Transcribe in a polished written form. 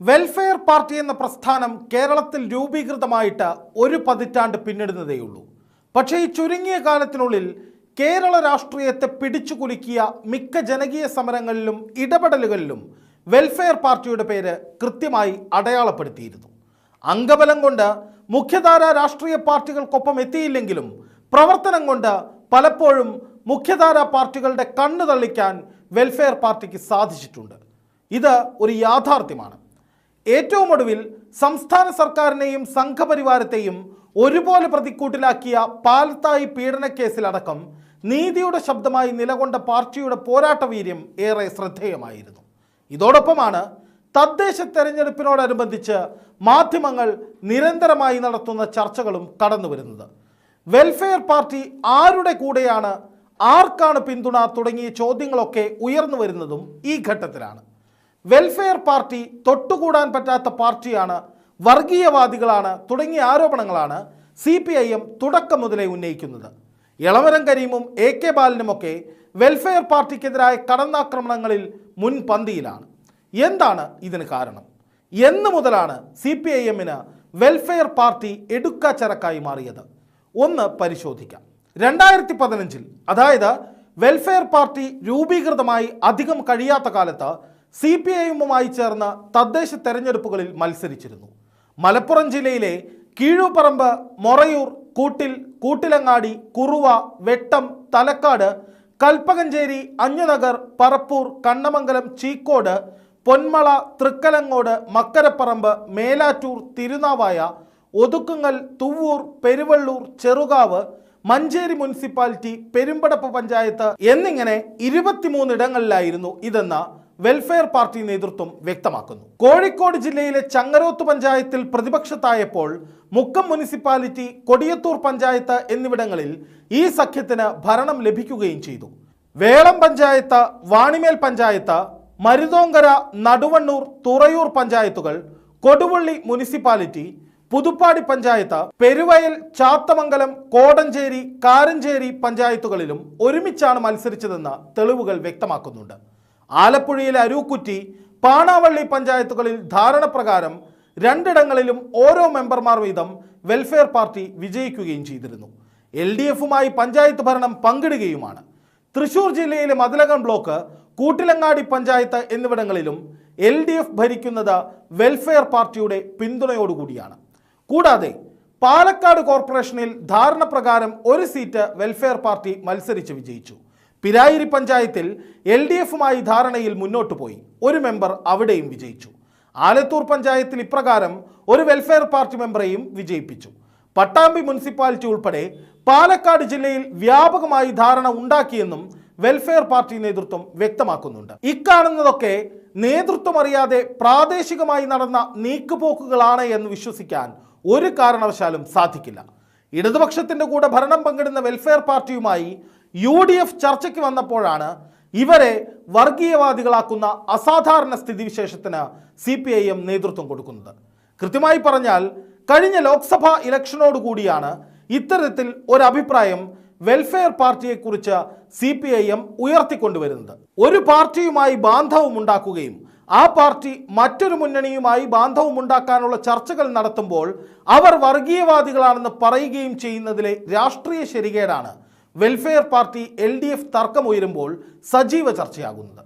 Welfare party എന്ന പ്രസ്ഥാനം കേരളത്തിൽ രൂപീകൃതമായിട്ട് ഒരു പതിറ്റാണ്ട് പിന്നിടുന്നതേയുള്ളൂ. പക്ഷേ ഈ ചുരുങ്ങിയ കാലത്തിനുള്ളിൽ കേരള രാഷ്ട്രീയത്തെ പിടിച്ചുകുലുക്കിയ മിക്ക ജനകീയ സമരങ്ങളിലും ഇടപെടലുകളിലും വെൽഫെയർ പാർട്ടിയുടെ പേര് കൃത്യമായി അടയാളപ്പെടുത്തിയിരുന്നു. അംഗബലം കൊണ്ട് മുഖ്യധാര രാഷ്ട്രീയ പാർട്ടികൾക്കൊപ്പം എത്തിയില്ലെങ്കിലും പ്രവർത്തനം കൊണ്ട് പലപ്പോഴും മുഖ്യധാര പാർട്ടികളുടെ കണ്ണു തള്ളിക്കാൻ വെൽഫെയർ പാർട്ടിക്ക് സാധിച്ചിട്ടുണ്ട്. ഇത് ഒരു യാഥാർത്ഥ്യമാണ്. ഏറ്റവും ഒടുവിൽ സംസ്ഥാന സർക്കാരിനെയും സംഘപരിവാരത്തെയും ഒരുപോലെ പ്രതിക്കൂട്ടിലാക്കിയ പാലത്തായി പീഡനക്കേസിലടക്കം നീതിയുടെ ശബ്ദമായി നിലകൊണ്ട പാർട്ടിയുടെ പോരാട്ട വീര്യം ഏറെ ശ്രദ്ധേയമായിരുന്നു. ഇതോടൊപ്പമാണ് തദ്ദേശ തെരഞ്ഞെടുപ്പിനോടനുബന്ധിച്ച് മാധ്യമങ്ങൾ നിരന്തരമായി നടത്തുന്ന ചർച്ചകളും കടന്നു വരുന്നത്. വെൽഫെയർ പാർട്ടി ആരുടെ കൂടെയാണ്, ആർക്കാണ് പിന്തുണ തുടങ്ങിയ ചോദ്യങ്ങളൊക്കെ ഉയർന്നു വരുന്നതും ഈ ഘട്ടത്തിലാണ്. വെൽഫെയർ പാർട്ടി തൊട്ടുകൂടാൻ പറ്റാത്ത പാർട്ടിയാണ്, വർഗീയവാദികളാണ് തുടങ്ങിയ ആരോപണങ്ങളാണ് CPIM തുടക്കം മുതലേ ഉന്നയിക്കുന്നത്. എളമരം കരീമും AK ബാലനുമൊക്കെ വെൽഫെയർ പാർട്ടിക്കെതിരായ കടന്നാക്രമണങ്ങളിൽ മുൻപന്തിയിലാണ്. എന്താണ് ഇതിന് കാരണം? എന്ന് മുതലാണ് CPIMന് വെൽഫെയർ പാർട്ടി എടുക്കാച്ചരക്കായി മാറിയത്? ഒന്ന് പരിശോധിക്കാം. 2015 അതായത് വെൽഫെയർ പാർട്ടി രൂപീകൃതമായി അധികം കഴിയാത്ത കാലത്ത് CPIMുമായി ചേർന്ന് തദ്ദേശ തെരഞ്ഞെടുപ്പുകളിൽ മത്സരിച്ചിരുന്നു. മലപ്പുറം ജില്ലയിലെ കീഴൂപ്പറമ്പ്, മൊറയൂർ, കൂട്ടിൽ, കൂട്ടിലങ്ങാടി, കുറുവ, വെട്ടം, തലക്കാട്, കൽപ്പകഞ്ചേരി, അഞ്ഞുനഗർ, പറപ്പൂർ, കണ്ണമംഗലം, ചീക്കോട്, പൊന്മള, തൃക്കലങ്ങോട്, മക്കരപ്പറമ്പ്, മേലാറ്റൂർ, തിരുനാവായ, ഒതുക്കുങ്ങൽ, തുവ്വൂർ, പെരുവള്ളൂർ, ചെറുകാവ്, മഞ്ചേരി മുനിസിപ്പാലിറ്റി, പെരുമ്പടപ്പ് പഞ്ചായത്ത് എന്നിങ്ങനെ 23 ഇടങ്ങളിലായിരുന്നു ഇതെന്ന് വെൽഫെയർ പാർട്ടി നേതൃത്വം വ്യക്തമാക്കുന്നു. കോഴിക്കോട് ജില്ലയിലെ ചങ്ങരോത്ത് പഞ്ചായത്തിൽ പ്രതിപക്ഷത്തായപ്പോൾ മുക്കം മുനിസിപ്പാലിറ്റി, കൊടിയത്തൂർ പഞ്ചായത്ത് എന്നിവിടങ്ങളിൽ ഈ സഖ്യത്തിന് ഭരണം ലഭിക്കുകയും ചെയ്തു. വേളം പഞ്ചായത്ത്, വാണിമേൽ പഞ്ചായത്ത്, മരുതോങ്കര, നടുവണ്ണൂർ, തുറയൂർ പഞ്ചായത്തുകൾ, കൊടുവള്ളി മുനിസിപ്പാലിറ്റി, പുതുപ്പാടി പഞ്ചായത്ത്, പെരുവയൽ, ചാത്തമംഗലം, കോടഞ്ചേരി, കാരഞ്ചേരി പഞ്ചായത്തുകളിലും ഒരുമിച്ചാണ് മത്സരിച്ചതെന്ന് തെളിവുകൾ വ്യക്തമാക്കുന്നുണ്ട്. ആലപ്പുഴയിലെ അരൂക്കുറ്റി, പാണാവള്ളി പഞ്ചായത്തുകളിൽ ധാരണപ്രകാരം 2 ഇടങ്ങളിലും ഓരോ മെമ്പർമാർ വീതം വെൽഫെയർ പാർട്ടി വിജയിക്കുകയും ചെയ്തിരുന്നു. LDFുമായി പഞ്ചായത്ത് ഭരണം പങ്കിടുകയുമാണ്. തൃശൂർ ജില്ലയിലെ മതിലകം ബ്ലോക്ക്, കൂട്ടിലങ്ങാടി പഞ്ചായത്ത് എന്നിവിടങ്ങളിലും LDF ഭരിക്കുന്നത് വെൽഫെയർ പാർട്ടിയുടെ പിന്തുണയോടുകൂടിയാണ്. കൂടാതെ പാലക്കാട് കോർപ്പറേഷനിൽ ധാരണപ്രകാരം 1 സീറ്റ് വെൽഫെയർ പാർട്ടി മത്സരിച്ച് വിജയിച്ചു. പിരായിരി പഞ്ചായത്തിൽ LDFുമായി ധാരണയിൽ മുന്നോട്ട് പോയി, 1 മെമ്പർ അവിടെയും വിജയിച്ചു. ആലത്തൂർ പഞ്ചായത്തിൽ ഇപ്രകാരം 1 വെൽഫെയർ പാർട്ടി മെമ്പറെയും വിജയിപ്പിച്ചു. പട്ടാമ്പി മുനിസിപ്പാലിറ്റി ഉൾപ്പെടെ പാലക്കാട് ജില്ലയിൽ വ്യാപകമായി ധാരണ ഉണ്ടാക്കിയെന്നും വെൽഫെയർ പാർട്ടി നേതൃത്വം വ്യക്തമാക്കുന്നുണ്ട്. ഇക്കാണുന്നതൊക്കെ നേതൃത്വം അറിയാതെ പ്രാദേശികമായി നടന്ന നീക്കുപോക്കുകളാണ് എന്ന് വിശ്വസിക്കാൻ ഒരു കാരണവശാലും സാധിക്കില്ല. ഇടതുപക്ഷത്തിന്റെ കൂടെ ഭരണം പങ്കിടുന്ന വെൽഫെയർ പാർട്ടിയുമായി UDF ചർച്ചയ്ക്ക് വന്നപ്പോഴാണ് ഇവരെ വർഗീയവാദികളാക്കുന്ന അസാധാരണ സ്ഥിതിവിശേഷത്തിന് CPIM നേതൃത്വം കൊടുക്കുന്നത്. കൃത്യമായി പറഞ്ഞാൽ കഴിഞ്ഞ ലോക്സഭാ ഇലക്ഷനോടുകൂടിയാണ് ഇത്തരത്തിൽ ഒരഭിപ്രായം വെൽഫെയർ പാർട്ടിയെക്കുറിച്ച് CPIM ഉയർത്തിക്കൊണ്ടുവരുന്നത്. ഒരു പാർട്ടിയുമായി ബാന്ധവം ഉണ്ടാക്കുകയും ആ പാർട്ടി മറ്റൊരു മുന്നണിയുമായി ബാന്ധവം ഉണ്ടാക്കാനുള്ള ചർച്ചകൾ നടത്തുമ്പോൾ അവർ വർഗീയവാദികളാണെന്ന് പറയുകയും ചെയ്യുന്നതിലെ രാഷ്ട്രീയ ശരികേടാണ് വെൽഫെയർ പാർട്ടി LDF തർക്കമുയരുമ്പോൾ സജീവ ചർച്ചയാകുന്നത്.